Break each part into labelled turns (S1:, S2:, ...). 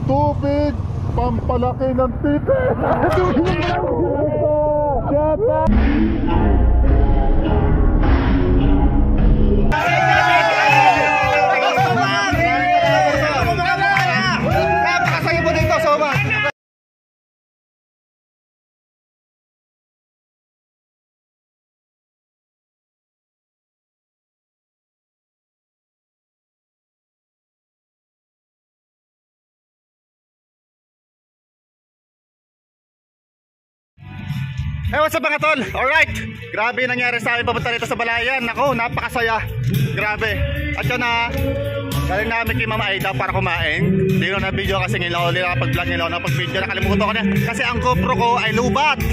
S1: tubig, pampalaki ng titi.
S2: Napakasaya mo dito, Soma. Hey, what's up mga tol? Alright, grabe nangyari sa akin papunta rito sa Balayan. Ako, napakasaya. Grabe. At yun na, galing namin kay Mama Aida para kumain. Hindi ko na video kasi ngayon ako nakapag-vlog, ngayon ako nakapag-video. Nakalimutan ko na kasi ang GoPro ko ay lubat.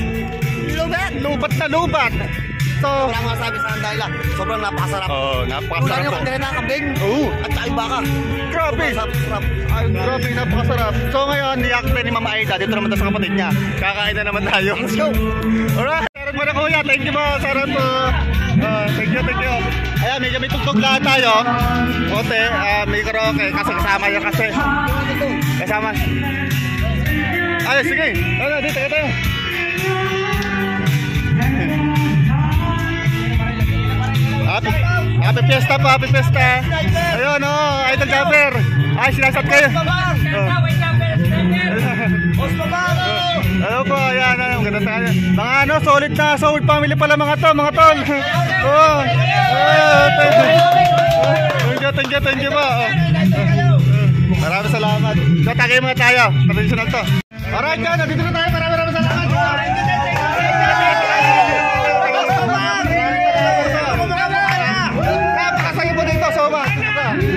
S2: Lubat na lubat. So,
S3: walang masabi sa dahil lang. Sobrang napakasarap.
S2: Oo, napakasarap po.
S3: Kung nakakabing
S2: At
S3: saka yung baka.
S2: Grabe. Ay, grabe, napakasarap. So ngayon, niyakpe ni Mama Aida. Dito naman tayo sa kapatid niya. Kakain na naman tayo.
S3: Let's go.
S2: Alright, sarap mo na kuya. Thank you mo. Sarap po. Thank you. Ayan, medyo may tugtog lahat tayo. Ote, may karaoke. Kasi kasama yan kasi. Kasama. Ay, sige. Ano, dito tayo. Happy fiesta po, happy fiesta. Ayun, Idol Jumper. Ay, sinasat kayo. Ano po, ayan, maganda tayo. Mga solid family pala mga to, mga tol. Thank you po. Maraming salamat. So, tagay mga tayo. Traditional to. Alright, yan, dito na tayo. Maraming salamat.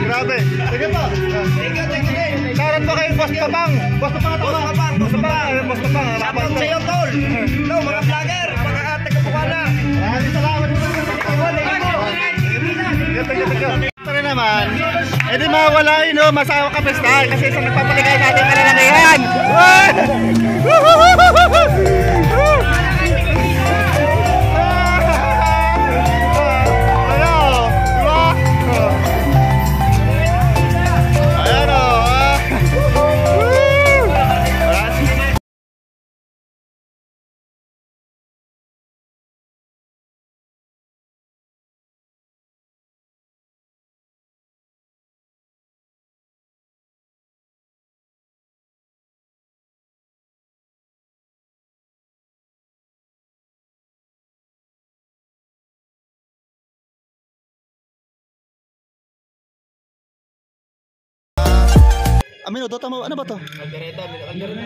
S2: Grabe. Sige po. Shoutout po kay Boss Papang. Boss Papang. Shoutout sa iyo, tol. No, mga vlogger, mga ate ko pala. Maraming salamat po. Ito naman. Eh di mawala yun, masawa ka pestahan kasi sa nagpapaligay natin kalalakihan. Amino, tama ano ba to? Caldereta. Caldereta.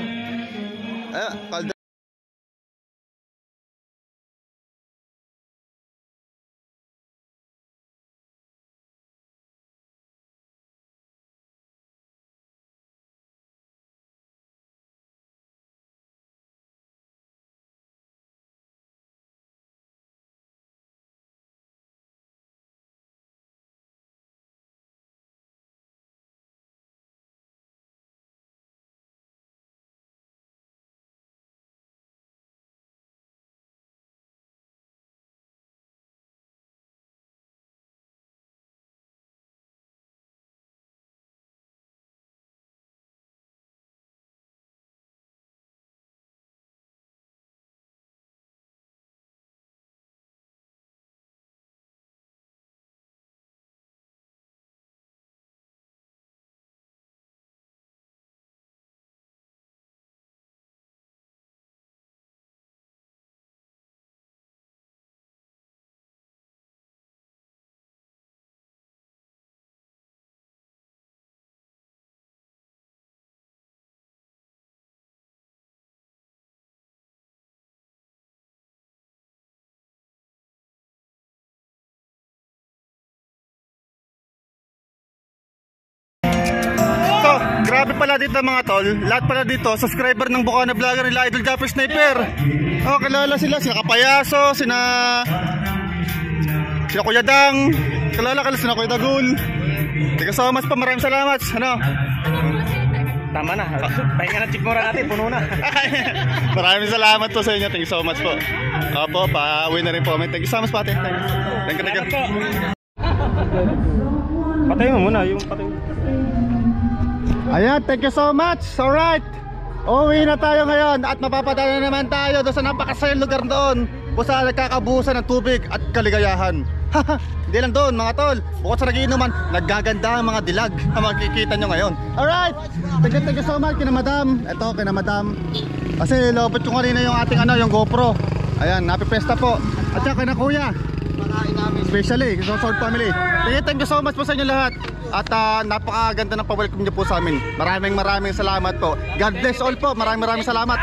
S2: Grabe pala dito mga tol. Lahat pala dito subscriber ng Bukana Vlogger nila Idol Jumper Sniper. Kilala sila Kapayaso, sina Kuya Dang. Kilala sina Kuya Dagul. Thank you so much pa, maraming salamat. Ano? Tama na. Pahinga na chikmura natin, puno na. Maraming salamat po sa inyo. Thank you so much po. Opo, pa-uwi na rin po. Thank you so much pati. Thank you. Patay mo muna yung patay. Ayan, thank you so much. Alright, uwi na tayo ngayon at mapapadala naman tayo doon sa napakasayang lugar doon kung saan nagkakabuhusan ng tubig at kaligayahan. Hindi lang doon mga tol, bukod sa nagiinuman, naggaganda ang mga dilag na makikita nyo ngayon. Alright, thank you so much kina madam. Ito kina madam, kasi lobot ko kanina yung ating yung GoPro. Ayan, happy festa po. At saka kina kuya, especially sa Sword family. Thank you so much po sa inyo lahat. At napakaganda ng pa-welcome niyo po sa amin. Maraming salamat po. God bless all po. Maraming salamat.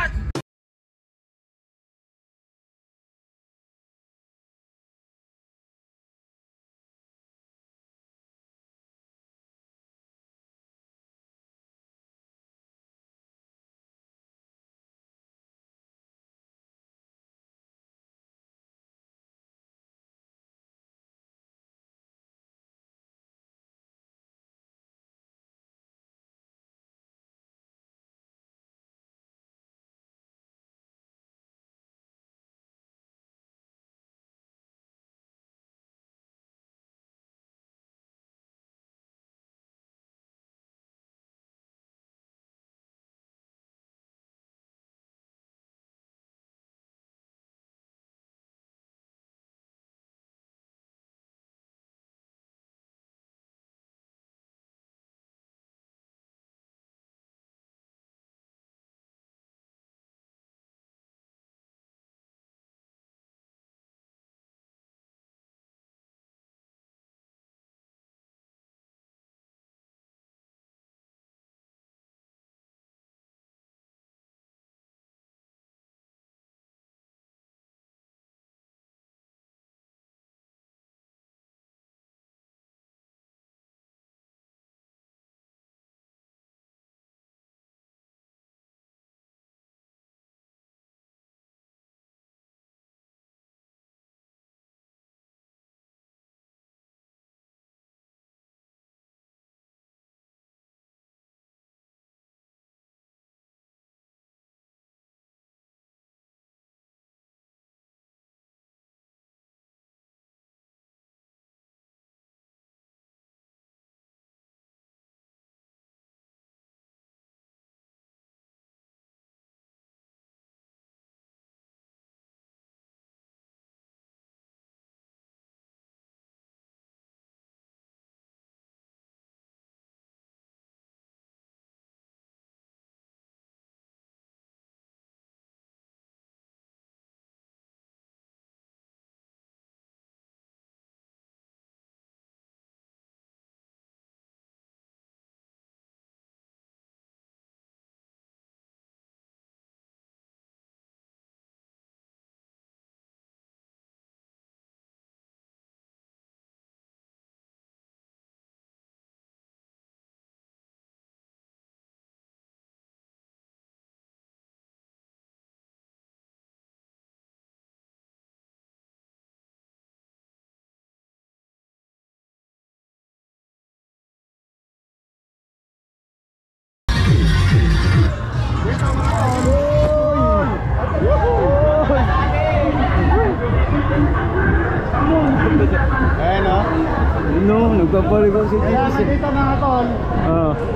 S4: Nagpapaligaw si
S2: Kaya
S4: Jesus.
S2: dito mga tol,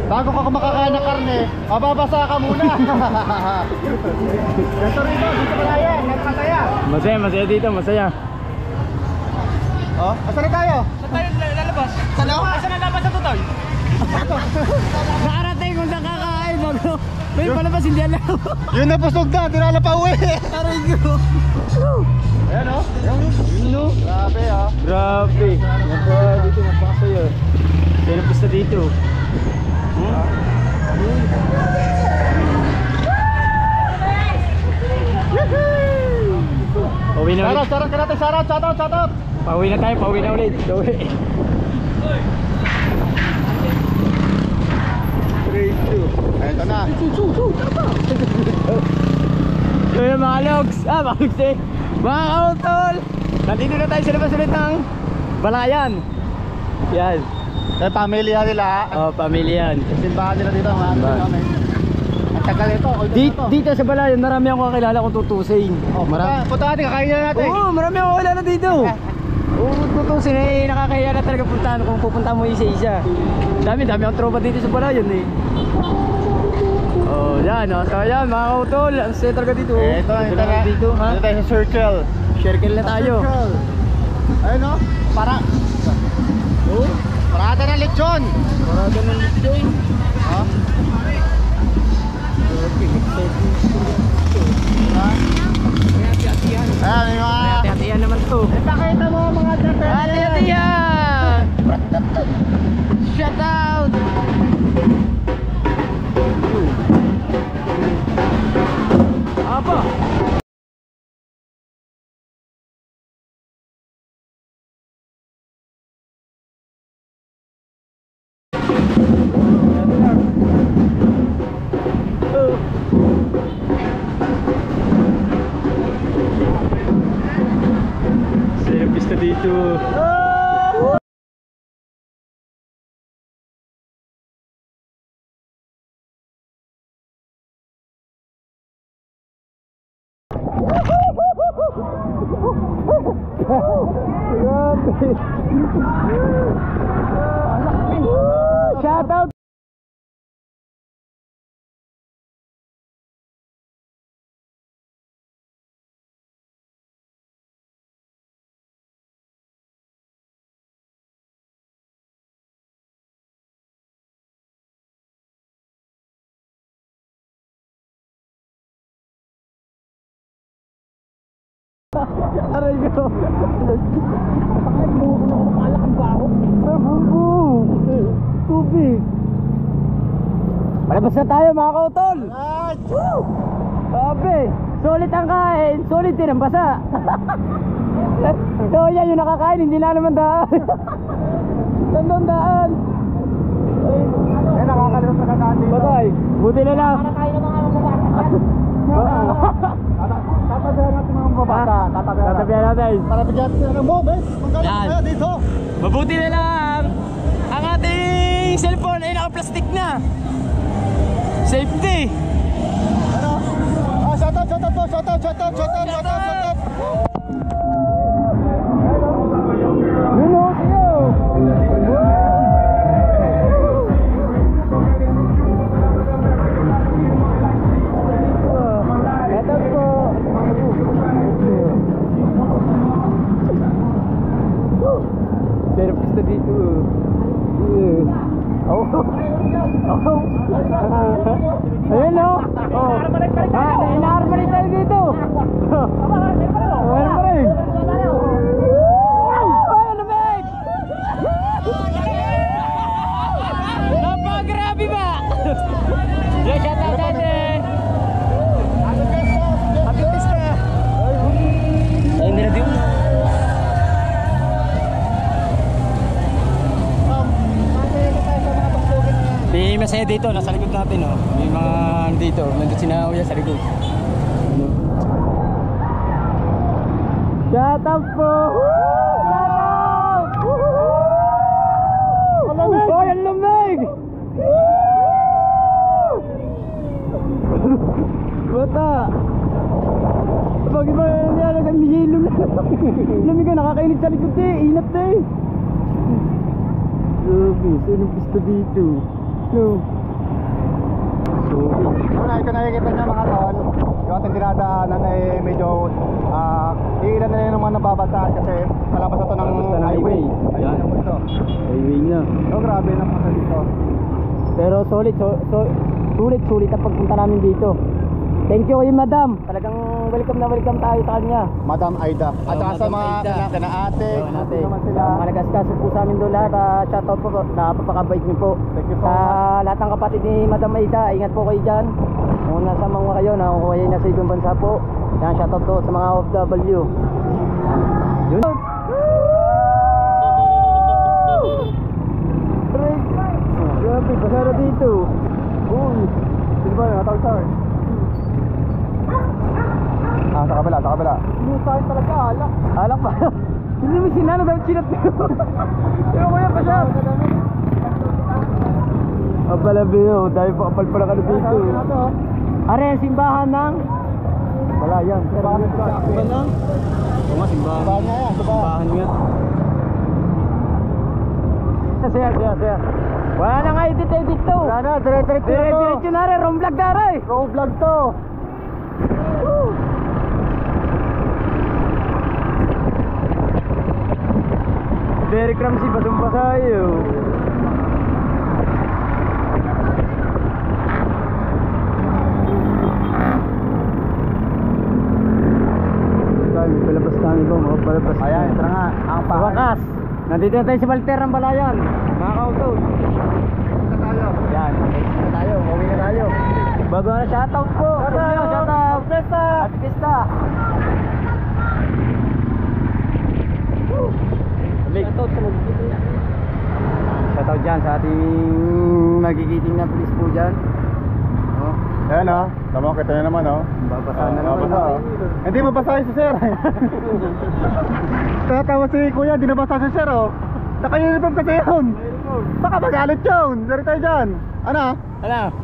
S2: bago ka makakain ng karne, mababasa ka muna. Ganito rito, dito pala yan, masaya.
S4: Masaya dito, masaya.
S2: Oh, asan na tayo?
S5: Saan tayo lalabas?
S2: Saan ako?
S5: Saan lalabas sa tutoy? Nakarating kung saan kakain bago. May palabas hindi alam.
S2: Yun na pusog na, dinala pa uwi.
S5: Aray ko.
S2: Ayan o, yun. Grabe ah.
S4: Grabe. Dito napakasaya. Kaya napusta dito. Pauwi na ulit.
S2: Sarap ka natin, sarap.
S4: Pauwi na tayo, pauwi na ulit. Pauwi.
S2: Eto na.
S4: So yun mga logs. Mga logs eh. Mga kautol. Nandito na tayo sa labas ulit ng Balayan. Yan.
S2: Eh, pamilya nila.
S4: Pamilya yan.
S2: Simbahan nila dito. Ang tagal ito.
S4: Dito sa Balayan, marami akong kakilala kung tutusin.
S2: Punta natin, kakain na natin.
S4: Oo, marami akong kakilala dito. Tutusin eh, nakakahiya na talaga puntahan kung pupunta mo isa-isa. Dami akong tropa dito sa Balayan eh. Oh, yan oh. So yan mga kautol, ang saya talaga dito.
S2: Ito na
S4: dito, ha?
S2: Dito tayo sa circle.
S4: Circle na tayo.
S2: Ayun o, para. Oh, parada ng lechon.
S4: Parada ng lechon.
S2: Ha? Ayan, may mga...
S4: Hati-hatihan naman to.
S2: Ipakita mo mga Japanese.
S4: Hati-hatihan! Shout out! Apa? Saya pista dito. Shout out. Aray ko. Tubig. Malabas na tayo mga kautol. Sabi, sulit ang kain, sulit din ang basa. So yan yung nakakain, hindi na naman daan. Tandang daan.
S2: Eh, nakakalimutan na natin.
S4: Batay, buti na lang.
S2: Tatabihan natin mga babata.
S4: Tatabihan natin.
S2: Para bigyan natin ng mobes. Magkano
S4: Yan.
S2: kaya dito?
S4: Mabuti na lang. Ang ating cellphone ay naka-plastic na. Safety.
S2: Ano? Ah, shout out po. Shout out.
S4: Nuno, siyo. Ito po. Sarap gusto dito. Oh. Ayun no. Oh. Inaarman tayo dito. Ayun pa rin. Ayun lumig. Napakagrabe ba? Shout out natin. Happy Pista. Ayun nila dito. May masaya dito, nasa likod natin oh. May mga dito, nandito si Nauya sa likod. Shout out po! Shout out! Malamig! Oh, ang lamig! Bata! Pag iba yan, nag-amihilom na. Lamig ka, nakakainig sa likod eh, inat na eh. Grabe, saan ang pista dito? No.
S2: Ito nakikita niya mga tol. Yung ating dinadaanan ay medyo iilan na rin naman nababasa kasi malabas na ito ng highway.
S4: Yan.
S2: Ayun ito.
S4: Highway na.
S2: So grabe na pasa dito.
S4: Pero sulit ang pagpunta namin dito. Thank you kay Madam. Talagang welcome tayo sa kanya.
S2: Madam Aida. At saka sa
S4: Madam
S2: mga
S4: Aida.
S2: kanaate,
S4: Ate,
S2: naman sila.
S4: malagaskas po sa amin doon lahat. Shoutout po, napapakabait niyo po.
S2: Thank you so
S4: Sa
S2: much.
S4: lahat ng kapatid ni Madam Aida, ingat po kayo dyan. Kung nasa mga kayo, nakukuha kayo nasa ibang bansa po. Yan, shoutout po sa mga OFW. Yun. Grabe, basara dito.
S2: Uy! Sino ba yun? Natawag sa'yo? Sa kabila.
S4: Musahin talaga, alak. Alak pa? Hindi mo sinano dahil chinat ko. Yung kuya pa siya. Abalabi o, dahil pa kapal pala ka na dito. Are, simbahan ng Balayan. Simbahan lang? Oo nga, simbahan.
S1: Simbahan nga yan,
S4: Simbahan nga. Siya. Wala na nga edit to.
S1: Wala na, dire-diretso na to.
S4: Dire-diretso na rin, wrong vlog na rin.
S1: Wrong vlog to.
S4: Derek Ramsey, basang-basa yun. Palabas tayo ba? Palabas.
S1: Ayan, ito na nga. Ang
S4: Sa wakas, nandito na tayo sa Balter ng Balayan. Mga kautol. Yan, na tayo, mauwi na tayo. Bago na shoutout po. Shoutout. Pesta. Happy Pesta. Shoutout sa magkikiting. Shoutout dyan sa ating magigiting na police po dyan. Oh.
S1: Ayan o, tama kita na naman o.
S4: Babasahan na naman
S1: Babasa,
S4: natin.
S1: Hindi mabasahin si sir. Tatawa si kuya, di nabasa si sir o. Naka-uniform kasi yun. Baka magalit yun. Dari tayo dyan. Ano?
S4: Ano?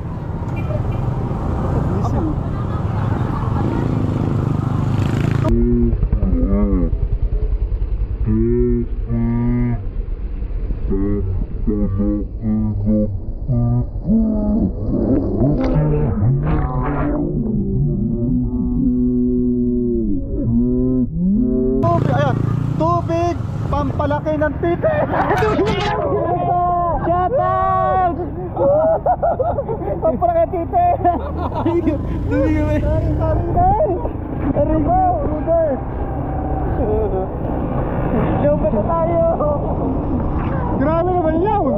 S1: Tubig, ayan. Tubig, pampalaki ng titi.
S4: Shoutout!
S1: Pampalaki ng titi. Sorry. Arigo, Rudy.
S4: Lubat na tayo!
S1: Grabe naman yun.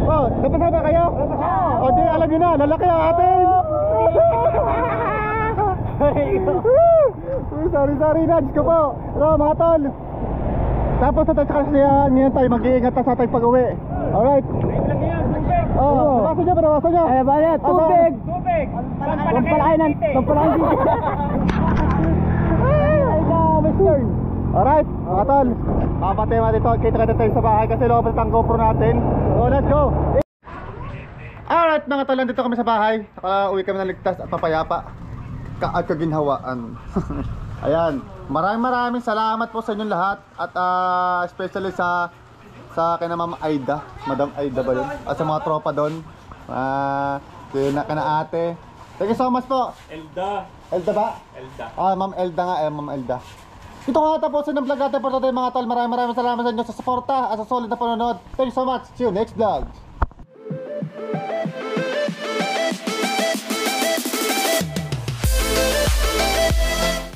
S1: Oh, napasama ba kayo? O di alam nyo na, lalaki ang atin. Sorry na, Diyos ko po. Pero mga tol, tapos sa tayo sa kasiyahan ngayon tayo mag-iingat sa ating pag-uwi. Alright. Oh, nabasa nyo.
S4: Eh, bakit? Tubig! Pampalaki ng titi!
S1: Ay na, Mr. Alright, mga tol, papatay natin ito. Kita tayo sa bahay kasi loob ang GoPro natin. So, let's go. Alright mga tol, nandito kami sa bahay. Uwi kami ng ligtas at papayapa. At kaginhawaan. Ayan, maraming salamat po sa inyong lahat. At especially sa kina Ma'am Aida. Madam Aida ba yun? At sa mga tropa doon. Kina ate. Thank you so much po. Elda ba? Elda. Ma'am Elda nga, Ma'am Elda. Ito nga tapusin ng vlog natin po natin mga tol. Maraming salamat sa inyo sa suporta at sa solid na panonood. Thank you so much. See you next vlog.